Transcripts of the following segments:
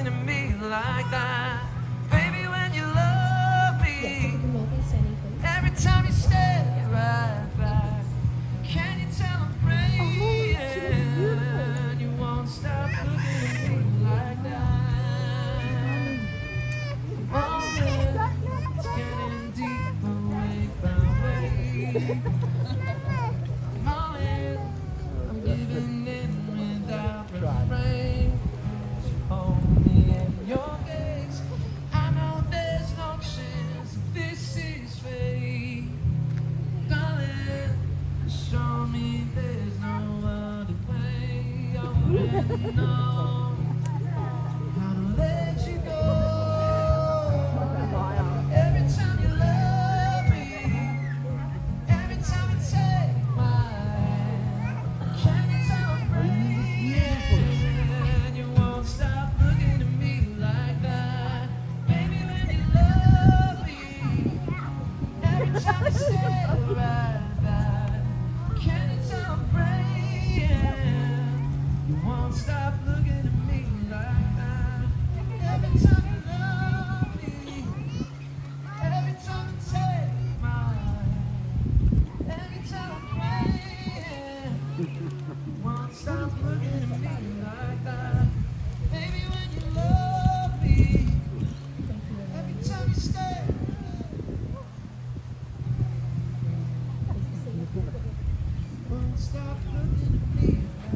looking at me like that. Baby, when you love me, every time you stare right back, can you tell I'm praying? You won't stop looking at me like that. Moment, it's getting deeper way by way. Moment, I'm giving in without refrain. Hold me in your gaze. I know there's no chance this is fate. Darling, show me there's no other way. I already know how to let you go. Every time you love me, every time you take my hand, can you tell I'm praying? You won't stop looking at me like that. Baby, when you love me, every time you stay right back, can you tell I'm praying? You won't stop looking at me like that. Every time you love me, every time you take my hand, every time I'm praying, you won't stop looking at me like that. Baby, when you love me, every time you stay. Won't stop looking at me like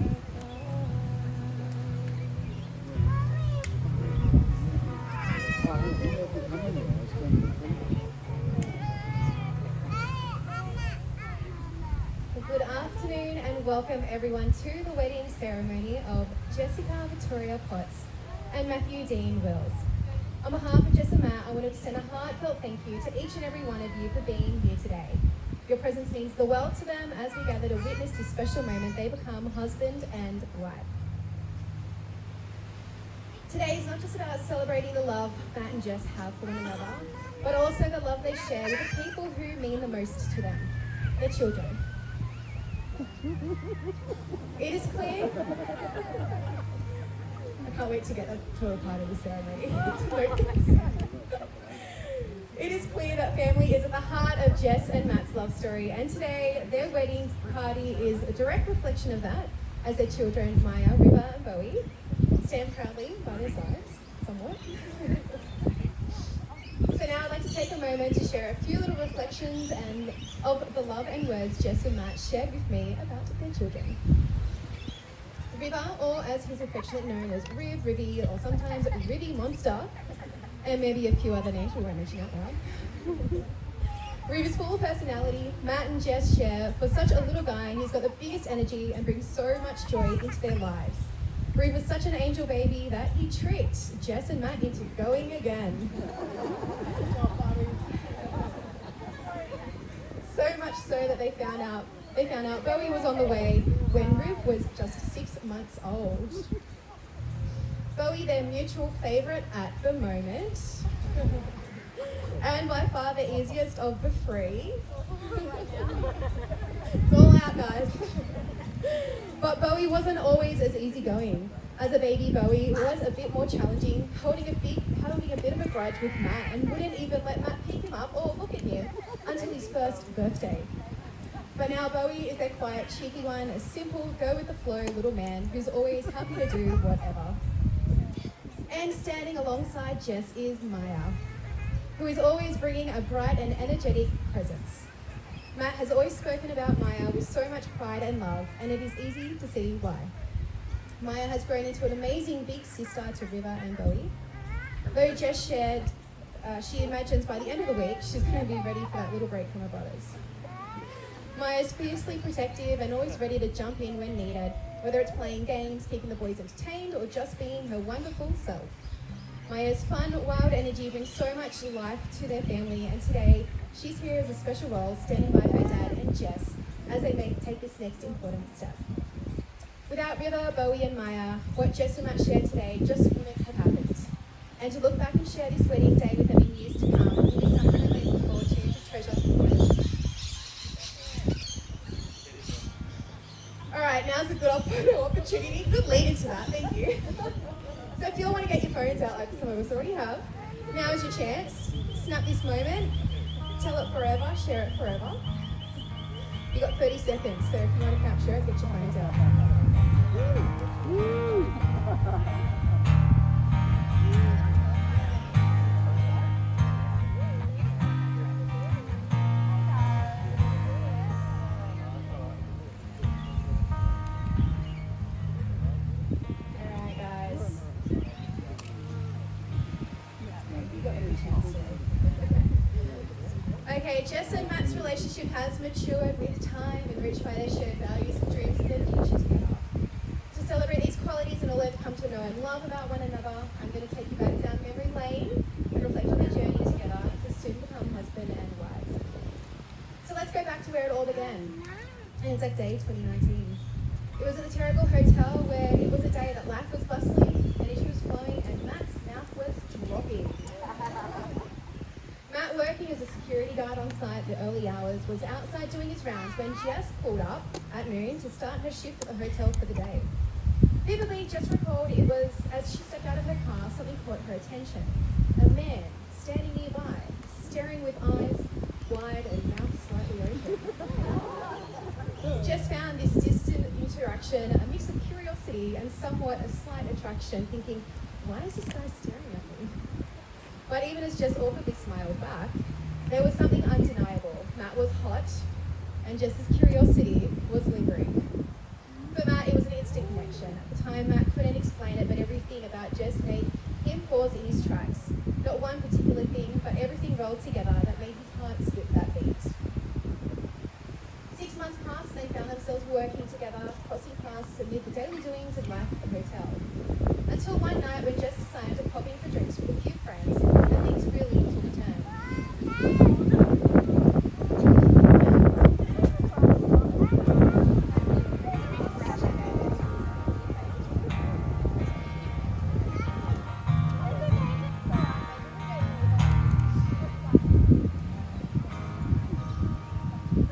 Good afternoon and welcome everyone to the wedding ceremony of Jessica Victoria Potts and Matthew Dean Wills. On behalf of Jess and Matt, I want to extend a heartfelt thank you to each and every one of you for being here today. Your presence means the world to them as we gather to witness this special moment they become husband and wife. Today is not just about celebrating the love Matt and Jess have for one another, but also the love they share with the people who mean the most to them, their children. It is clear. I can't wait to get to a part of the ceremony. It is clear that family is at the heart of Jess and Matt's love story, and today their wedding party is a direct reflection of that, as their children, Maya, River, and Bowie, stand proudly by their sides, somewhat. So now I'd like to take a moment to share a few little reflections and of the love and words Jess and Matt shared with me about their children. River, or as he's affectionately known as Riv, Rivy, or sometimes Rivy Monster, and maybe a few other names we won't mention out loud. Riv is full of personality. Matt and Jess share for such a little guy, he's got the biggest energy and brings so much joy into their lives. Riv was such an angel baby that he tricked Jess and Matt into going again. So much so that they found out Bowie was on the way when Riv was just 6 months old. Bowie, their mutual favourite at the moment, and by far the easiest of the three. It's all out, guys. But Bowie wasn't always as easygoing. As a baby, Bowie was a bit more challenging, holding a bit of a grudge with Matt, and wouldn't even let Matt pick him up or look at him until his first birthday. But now Bowie is their quiet, cheeky one, a simple, go-with-the-flow little man who's always happy to do whatever. And standing alongside Jess is Maya, who is always bringing a bright and energetic presence. Matt has always spoken about Maya with so much pride and love, and it is easy to see why. Maya has grown into an amazing big sister to River and Bowie. Though Jess shared, she imagines by the end of the week, she's going to be ready for that little break from her brothers. Maya is fiercely protective and always ready to jump in when needed, whether it's playing games, keeping the boys entertained, or just being her wonderful self. Maya's fun, wild energy brings so much life to their family, and today she's here as a special role, standing by her dad and Jess as they take this next important step. Without River, Bowie, and Maya, what Jess and Matt shared today just wouldn't have happened. And to look back and share this wedding day with them in years to come will be something that they look forward to treasure forever. All right, now's a good opportunity. Good lead into that, thank you. So if you all want to get get your phones out like some of us already have. Now is your chance. Snap this moment. Tell it forever. Share it forever. You got 30 seconds, so if you want to capture it, get your phones out. Alright, guys. You got every chance today. Okay, Jess and Matt's relationship has matured with time, enriched by their shared values and dreams of their future together. To celebrate these qualities and all they've come to know and love about one another, I'm going to take you back down memory lane and reflect on their journey together as a soon-become husband and wife. So let's go back to where it all began. And it's like day 2019. It was at the Terrigal Hotel where it was a day that life was bustling, energy was flowing, and Matt's mouth was dropping. Matt, working as a security guard on site at the early hours, was outside doing his rounds when Jess pulled up at noon to start her shift at the hotel for the day. Vividly, Jess recalled it was as she stepped out of her car, something caught her attention. A man standing nearby, staring with eyes wide and mouth slightly open. Jess found this distant interaction a mix of curiosity and somewhat a slight attraction, thinking, why is this guy staring at me? But even as Jess awkwardly smiled back, there was something undeniable. Matt was hot, and Jess's curiosity was lingering. For Matt, it was an instant connection. At the time, Matt couldn't explain it, but everything about Jess made him pause in his tracks. Not one particular thing, but everything rolled together that made his heart skip that beat. 6 months passed, and they found themselves working together, crossing paths amid the daily doings of life at the hotel. Until one night when Jess decided to pop in for drinks with a few friends, and things really took a turn.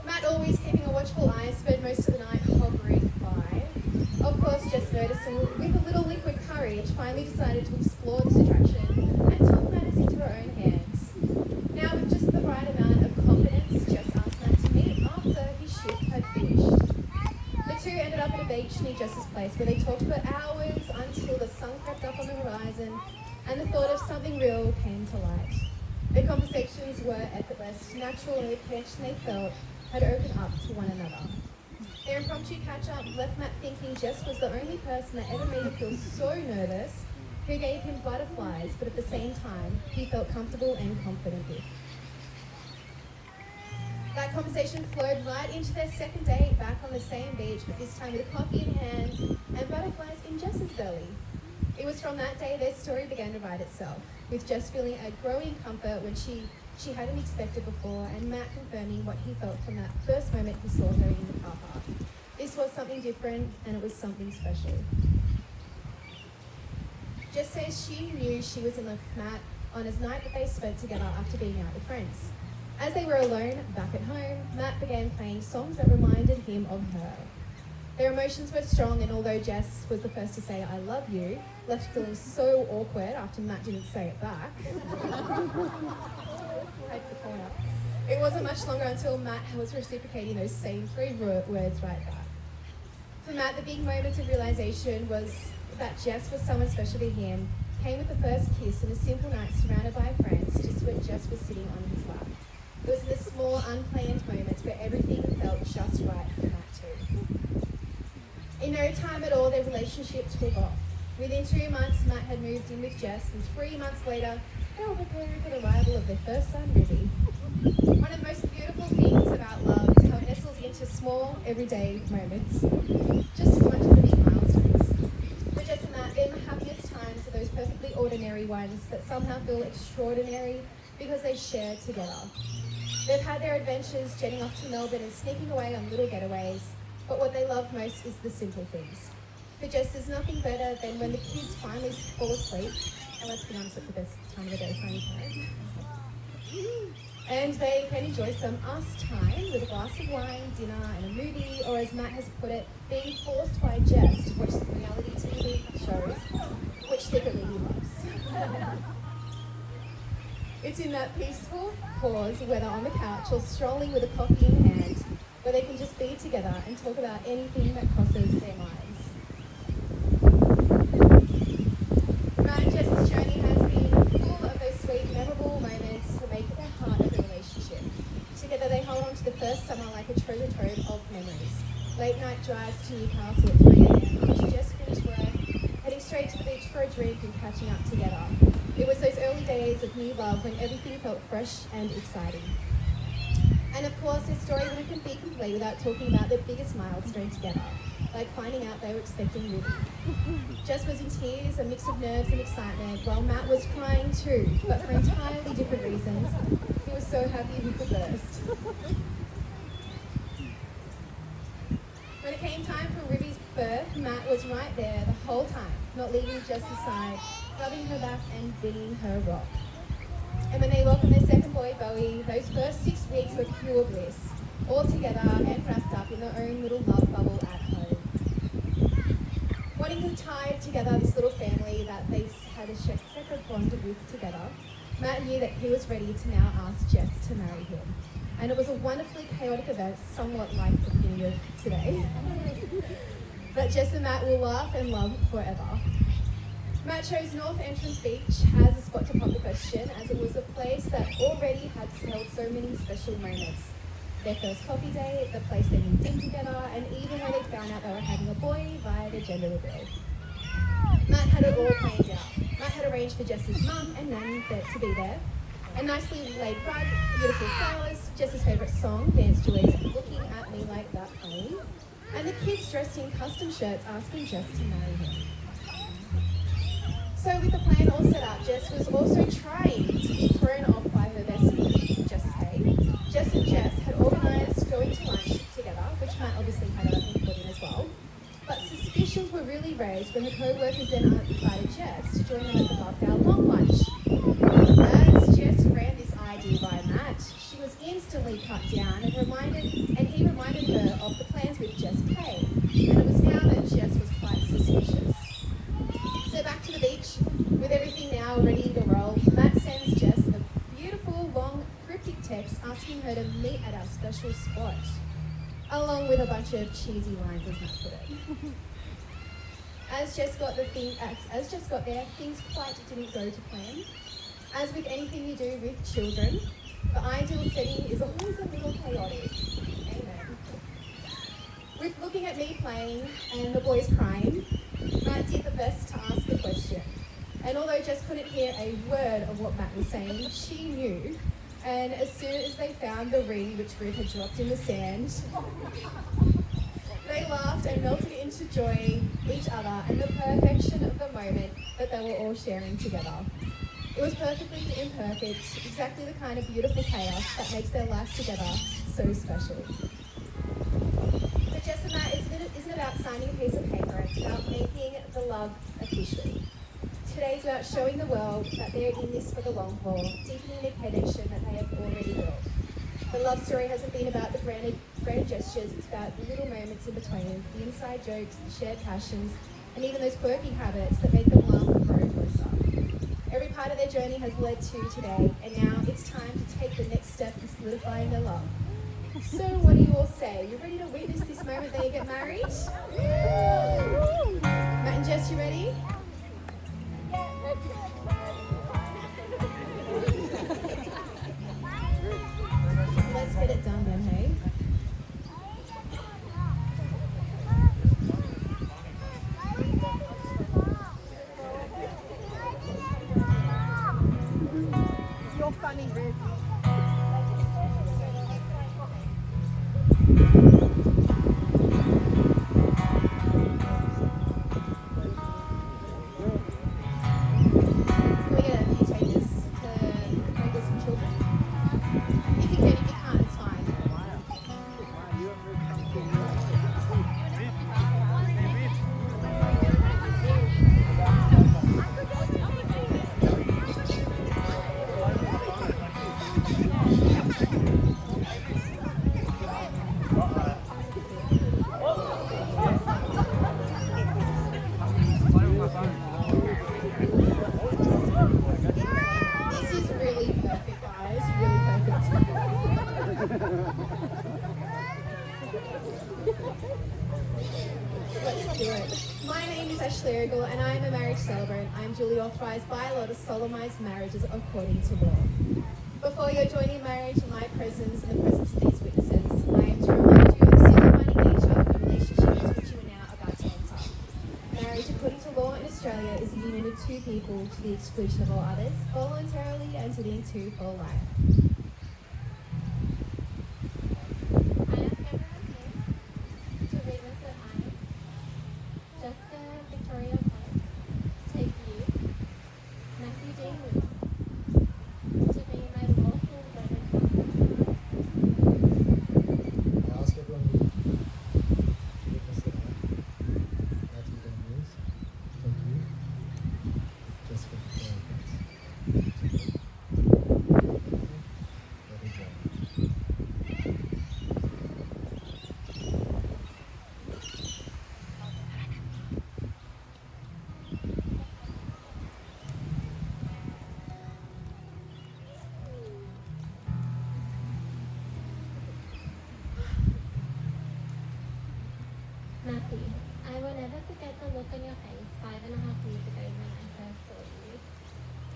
Matt, always keeping a watchful eye, spent most of the night hovering by. Of course, Jess noticed and with a little liquid courage finally decided to explore this attraction and took matters into her own hands. Now, with just the right amount of confidence, Jess asked Matt to meet after his shift had finished. The two ended up at a beach near Jess's place where they talked for hours until the sun crept up on the horizon and the thought of something real came to light. Their conversations were effortless, natural, and the connection they felt had opened up to one another. Their impromptu catch-up left Matt thinking Jess was the only person that ever made him feel so nervous, who gave him butterflies, but at the same time, he felt comfortable and confident with. That conversation flowed right into their second date back on the same beach, but this time with a coffee in hand and butterflies in Jess's belly. It was from that day their story began to write itself, with Jess feeling a growing comfort when she hadn't expected before, and Matt confirming what he felt from that first moment he saw her in the car park. This was something different, and it was something special. Jess says she knew she was in love with Matt on a night that they spent together after being out with friends. As they were alone, back at home, Matt began playing songs that reminded him of her. Their emotions were strong, and although Jess was the first to say, "I love you," left feeling so awkward after Matt didn't say it back. It wasn't much longer until Matt was reciprocating those same three words right back. For Matt, the big moment of realization was that Jess was someone special to him, came with the first kiss and a simple night surrounded by friends just when Jess was sitting on his lap. It was in the small, unplanned moments where everything felt just right for Matt too. In no time at all, their relationship took off. Within 2 months, Matt had moved in with Jess, and 3 months later, they were preparing for the arrival of their first son, Ruby. One of the most beautiful things about love is how it nestles into small, everyday moments, just as much as the big milestones. For Jess and Matt, in the happiest times are those perfectly ordinary ones that somehow feel extraordinary because they share together. They've had their adventures jetting off to Melbourne and sneaking away on little getaways, but what they love most is the simple things. For Jess, there's nothing better than when the kids finally fall asleep, and let's be honest, it's the best time of the day for any parent. And they can enjoy some us time with a glass of wine, dinner, and a movie, or as Matt has put it, being forced by Jess to watch some reality TV shows, which secretly he loves. It's in that peaceful pause, whether on the couch or strolling with a coffee in hand, where they can just be together and talk about anything that crosses their minds. Matt and Jess's journey has been full of those sweet, memorable moments that make it the heart of the relationship. Together they hold on to the first summer like a treasure trove of memories. Late night drives to Newcastle at 3 a.m. after Jess finished work, heading straight to the beach for a drink and catching up together. It was those early days of new love when everything felt fresh and exciting. And of course, this story wouldn't be complete without talking about the biggest milestone together, like finding out they were expecting Ruby. Jess was in tears, a mix of nerves and excitement, while Matt was crying too, but for entirely different reasons. He was so happy with the burst. When it came time for Ruby's birth, Matt was right there the whole time, not leaving Jess's side, rubbing her back and being her rock. And when they welcomed their second boy, Bowie, those first 6 weeks were pure bliss, all together and wrapped up in their own little love bubble at home. Wanting to tie together this little family that they had a separate bond with together, Matt knew that he was ready to now ask Jess to marry him. And it was a wonderfully chaotic event, somewhat like the beginning of today, that Jess and Matt will laugh and love forever. Matt chose North Entrance Beach as a spot to pop the question, as it was a place that already had held so many special moments. Their first coffee date, the place they moved in together, and even when they found out they were having a boy via their gender reveal. Matt had it all planned out. Matt had arranged for Jess's mum and nanny to be there. A nicely laid rug, beautiful flowers, Jess's favourite song, Dance Joy's Looking at Me Like That playing, and the kids dressed in custom shirts asking Jess to marry him. So with the plan all set up, Jess was also trying to be thrown off by her bestie, Jess Kay. Jess and Jess had organised going to lunch together, which Matt obviously had an input in as well. But suspicions were really raised when the co-workers then invited Jess to join them at the Buckdale long lunch. As Jess ran this idea by Matt, she was instantly cut down and he reminded her of the plans with Jess Kay. And it was now that Jess was quite suspicious. So back to the beach, with everything now ready to roll, Matt sends Jess a beautiful, long, cryptic text asking her to meet at our special spot, along with a bunch of cheesy lines, as Matt put it. As Jess got there, things quite didn't go to plan. As with anything you do with children, the ideal setting is always a little chaotic. Amen. With looking at me playing and the boys crying, Matt did the best to ask the question. And although Jess couldn't hear a word of what Matt was saying, she knew. And as soon as they found the ring which Ruth had dropped in the sand, they laughed and melted into joy each other and the perfection of the moment that they were all sharing together. It was perfectly imperfect, exactly the kind of beautiful chaos that makes their life together so special. But Jess and Matt isn't about signing a piece of paper, it's about making the love official. Today's about showing the world that they're in this for the long haul, deepening the connection that they have already built. The love story hasn't been about the grand gestures, it's about the little moments in between, the inside jokes, the shared passions, and even those quirky habits that make them laugh and grow closer. Every part of their journey has led to today, and now it's time to take the next step in solidifying their love. So what do you all say? You ready to witness this moment that you get married? Matt and Jess, you ready? Let's get it done then, hey? You're funny, Ruth. authorised by law to solemnise marriages according to law. Before your joining marriage, in my presence and the presence of these witnesses, I am to remind you of the solemn binding nature of the relationship into which you are now about to enter. Marriage, according to law in Australia, is a union of two people to the exclusion of all others, voluntarily entered into for life. I ask everyone here to witness that I, Jessica Victoria Potts, take you, Matthew Dean Williams, to be my lawful wedded husband. I ask everyone here to witness that I, Matthew Dean Williams, take you, Jessica Victoria Potts, to be wedded wife. Matthew, I will never forget the look on your face 5.5 years ago when I first saw you.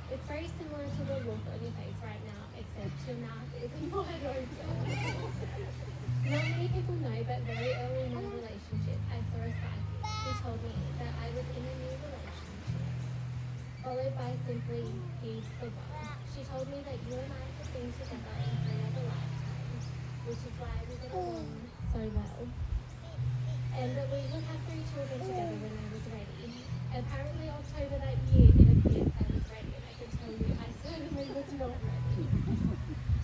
It's very similar to the look on your face right now, except your mouth isn't wide open. Not many people know, but very early in our relationship, I saw a psychic who told me that I was in a new relationship, followed by simply, he's the one. She told me that you and I could be together in 3 other lifetimes, which is why we get along so well. And that we would have 3 children together when I was ready. Apparently October that year it appeared I was ready, and I can tell you I certainly was not ready.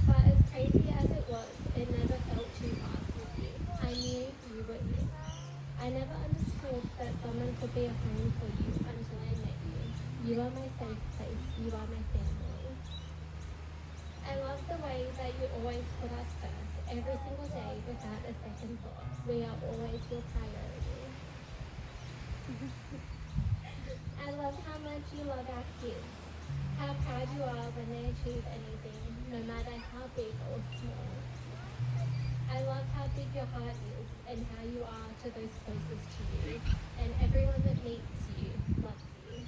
But as crazy as it was, it never felt too fast with you. I knew you were it. I never understood that someone could be a home for you until I met you. You are my safe place. You are my family. I love the way that you always put us first, every single day without a second thought. We are always your priority. I love how much you love our kids, how proud you are when they achieve anything, no matter how big or small. I love how big your heart is and how you are to those closest to you, and everyone that meets you loves you.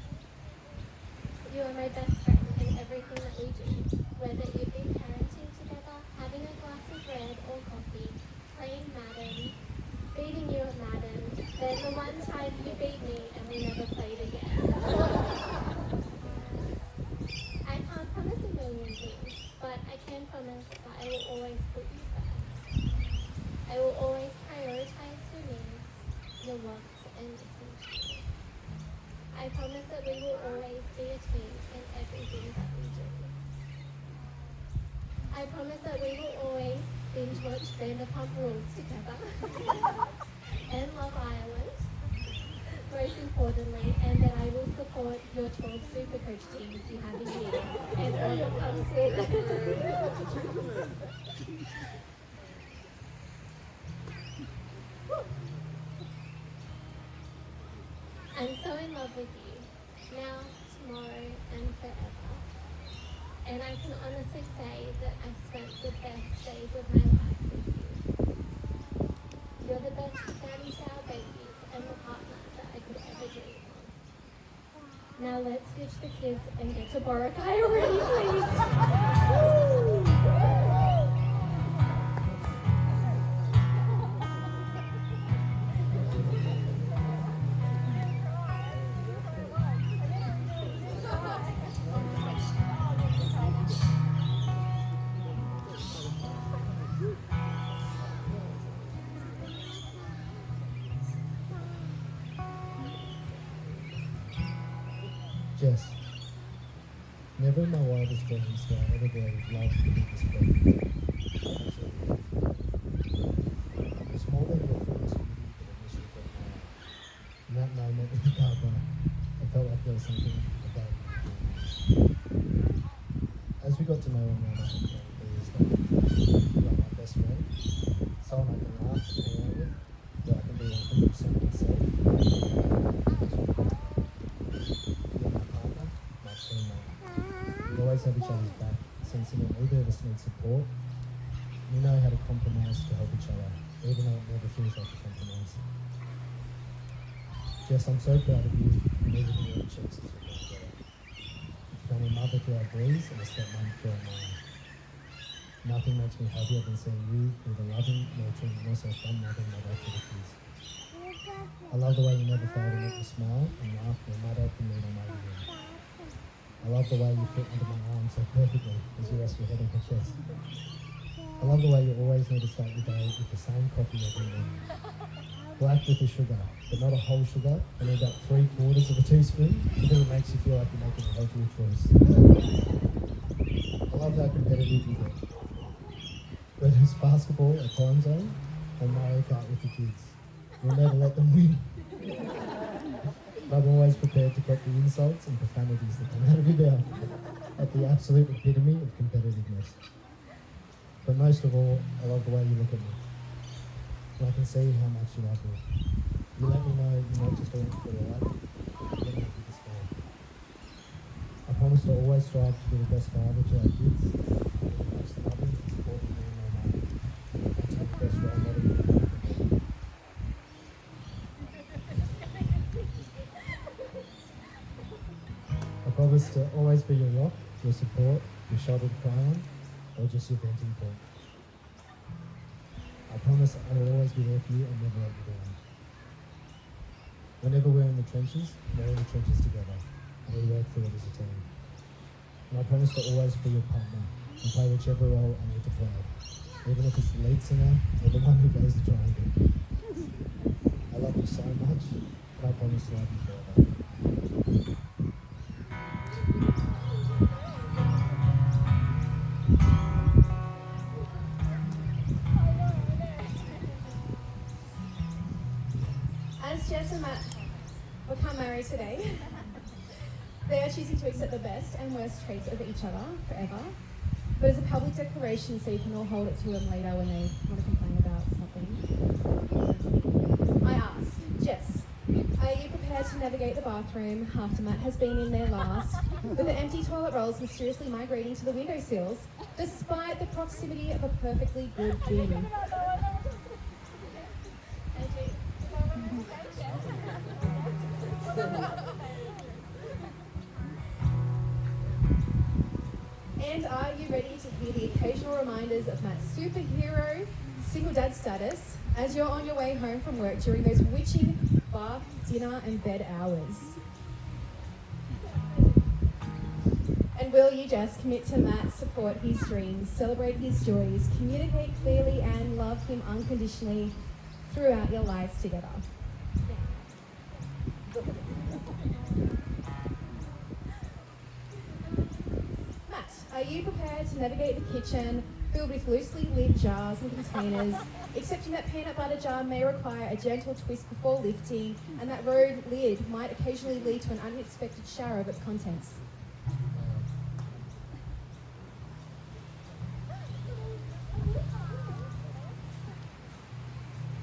You are my best friend in everything that we do, whether it be parenting together, having a glass of red or coffee, playing Madden, beating you at Madden, then the one time you beat me and we never played again. I can't promise a million things, but I can promise that I will always put you first. I will always prioritize your needs, your wants, and listen to you. I promise that we will always be a team in everything that we do. I promise that we will always binge watch Vanderpump Rules together and Love Island, most importantly, and that I will support your 12 super coach teams you have a year and all the pubs I'm so in love with you, now, tomorrow, and forever. And I can honestly say that I've spent the best days of my life with you. You're the best daddy to our babies and the partner that I could ever dream of. Now let's ditch the kids and get to Boracay already, please. Jess, never in my wildest dreams did I ever believe love could be this perfect. Absolutely. It was more than your first beauty that initially caught my eye. In that moment in the car park, I felt like there was something about you. As we got to know one another and became clear as day, you are my best friend, someone I can laugh and hang out with, where I can be 100% myself. You're my partner, my teammate. We always have each other's back, sensing that neither of us need support. We know how to compromise to help each other, even though it never feels like a compromise. Jess, I'm so proud of you and everything you've achieved since we've been together. becoming a mother to our boys and a stepmom to our mom. Nothing makes me happier than seeing you with a loving, nurturing, and also fun mother mother to the kids. I love the way you never fail to make me smile and laugh no matter the mood I'm over in. I love the way you fit under my arm so perfectly as you rest your head on my chest. I love the way you always need to start your day with the same coffee every morning. Black with the sugar, but not a whole sugar, only about 3/4 of a teaspoon, because it makes you feel like you're making a healthier choice. I love how competitive you get. Whether it's basketball or time zone, or Mario Kart with the kids. You'll never let them win. But I'm always prepared to cop the insults and profanities that come out of your mouth at the absolute epitome of competitiveness. But most of all, I love the way you look at me. And I can see how much you love me. You let me know you're not just always for the light, you're getting it with the story. I promise to always strive to be the best father to our kids, be the most loving and supportive man I know, and to be the best role model for them. I promise to always be your rock, your support, your shoulder to cry on, or just your venting point. I promise I will always be there for you and never let you down. Whenever we're in the trenches, we're in the trenches together, and we work through it as a team. And I promise to always be your partner and play whichever role I need to play, even if it's the lead singer or the one who plays the triangle. I love you so much, and I promise to love you forever. As Jess and Matt become married today, they are choosing to accept the best and worst traits of each other forever. But as a public declaration, so you can all hold it to them later when they want to complain about something. I ask, Jess, are you prepared to navigate the bathroom after Matt has been in there last, with the empty toilet rolls mysteriously migrating to the windowsills, despite the proximity of a perfectly good gym? And are you ready to hear the occasional reminders of Matt's superhero single dad status as you're on your way home from work during those witching bath, dinner and bed hours? And will you just commit to Matt, support his dreams, celebrate his joys, communicate clearly and love him unconditionally throughout your lives together? Matt, are you prepared to navigate the kitchen filled with loosely lid jars and containers, accepting that peanut butter jar may require a gentle twist before lifting, and that road lid might occasionally lead to an unexpected shower of its contents?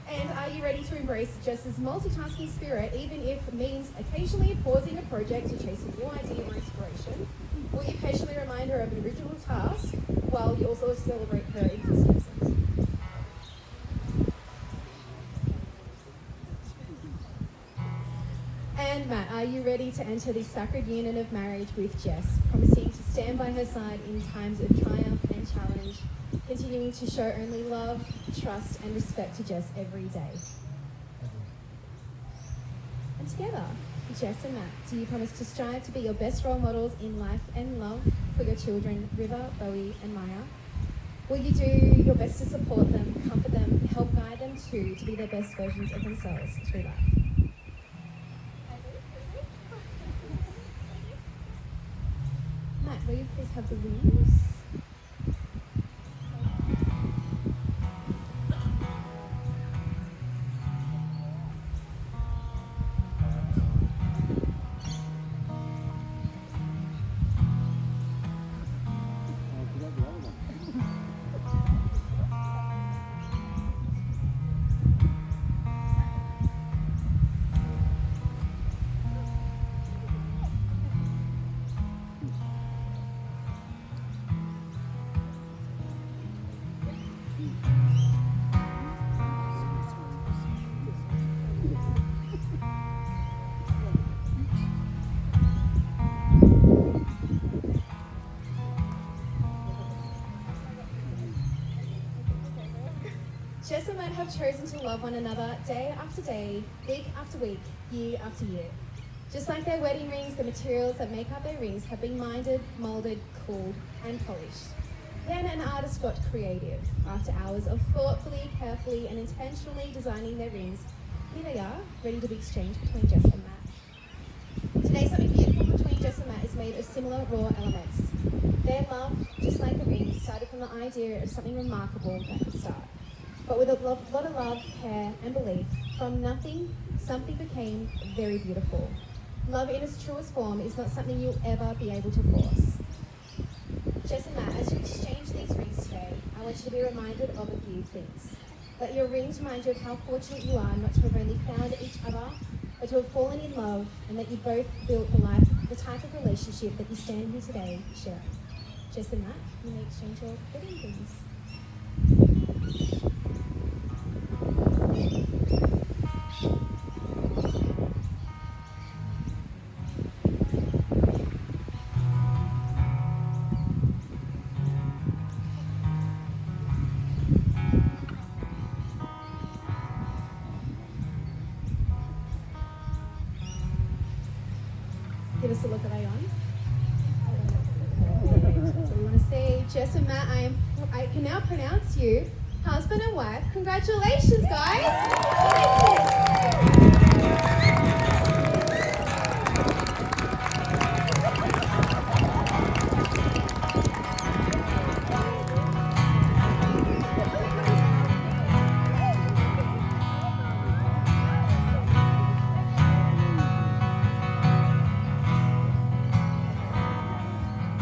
And are you ready to embrace Jess's multitasking spirit, even if it means occasionally pausing a project to chase a new idea or inspiration? Will you patiently remind her of an original task while you also celebrate her existence? And Matt, are you ready to enter the sacred union of marriage with Jess, promising to stand by her side in times of triumph and challenge, continuing to show only love, trust and respect to Jess every day? And together, Jess and Matt, do you promise to strive to be your best role models in life and love for your children, River, Bowie and Maya? Will you do your best to support them, comfort them, help guide them too to be their best versions of themselves through life? Matt, will you please have the rules? Jess and Matt have chosen to love one another day after day, week after week, year after year. Just like their wedding rings, the materials that make up their rings have been minded, moulded, cooled, and polished. Then an artist got creative. After hours of thoughtfully, carefully, and intentionally designing their rings, here they are, ready to be exchanged between Jess and Matt. Today, something beautiful between Jess and Matt is made of similar raw elements. Their love, just like the rings, started from the idea of something remarkable that could start. But with a lot of love, care, and belief, from nothing, something became very beautiful. Love in its truest form is not something you'll ever be able to force. Jess and Matt, as you exchange these rings today, I want you to be reminded of a few things. Let your rings remind you of how fortunate you are not to have only found each other, but to have fallen in love, and that you both built the type of relationship that you stand here today sharing. Jess and Matt, you may exchange your wedding rings. Give us a look, are they on? Perfect. So we want to say, Jess and Matt, I can now pronounce you husband and wife. Congratulations, guys!